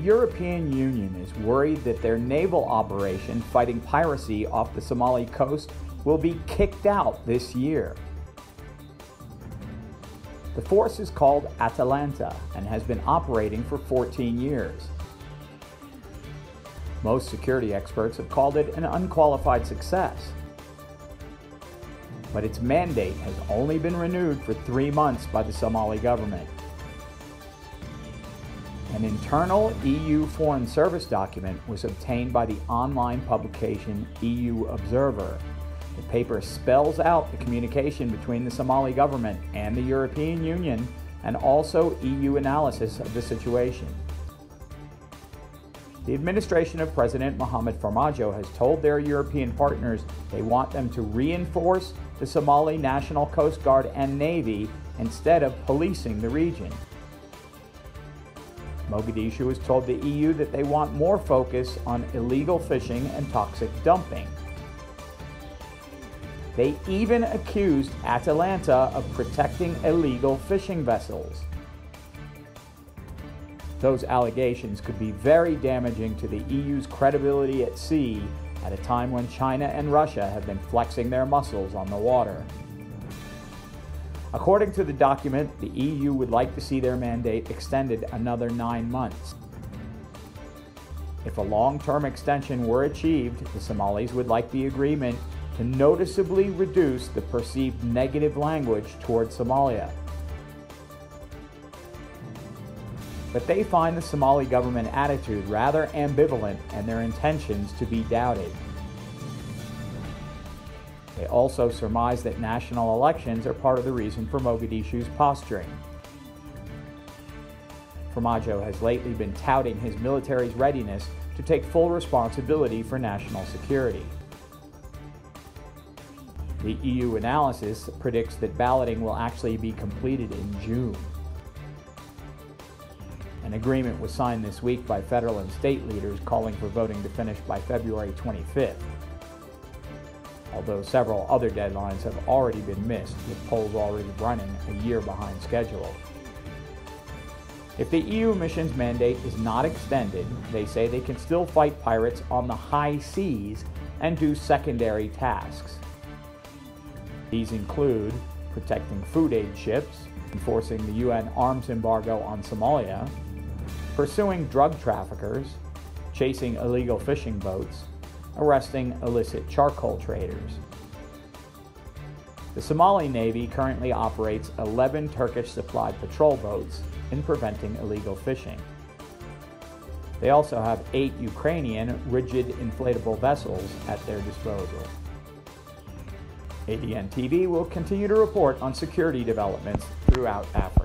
European Union is worried that their naval operation fighting piracy off the Somali coast will be kicked out this year. The force is called Atalanta and has been operating for 14 years. Most security experts have called it an unqualified success. But its mandate has only been renewed for 3 months by the Somali government. An internal EU Foreign Service document was obtained by the online publication EU Observer. The paper spells out the communication between the Somali government and the European Union and also EU analysis of the situation. The administration of President Mohamed Farmajo has told their European partners they want them to reinforce the Somali National Coast Guard and Navy instead of policing the region. Mogadishu has told the EU that they want more focus on illegal fishing and toxic dumping. They even accused Atalanta of protecting illegal fishing vessels. Those allegations could be very damaging to the EU's credibility at sea at a time when China and Russia have been flexing their muscles on the water. According to the document, the EU would like to see their mandate extended another 9 months. If a long-term extension were achieved, the Somalis would like the agreement to noticeably reduce the perceived negative language toward Somalia. But they find the Somali government attitude rather ambivalent and their intentions to be doubted. They also surmise that national elections are part of the reason for Mogadishu's posturing. Farmajo has lately been touting his military's readiness to take full responsibility for national security. The EU analysis predicts that balloting will actually be completed in June. An agreement was signed this week by federal and state leaders calling for voting to finish by February 25th. Although several other deadlines have already been missed, with polls already running a year behind schedule. If the EU mission's mandate is not extended, they say they can still fight pirates on the high seas and do secondary tasks. These include protecting food aid ships, enforcing the UN arms embargo on Somalia, pursuing drug traffickers, chasing illegal fishing boats, arresting illicit charcoal traders. The Somali Navy currently operates 11 Turkish-supplied patrol boats in preventing illegal fishing. They also have 8 Ukrainian rigid inflatable vessels at their disposal. ADN TV will continue to report on security developments throughout Africa.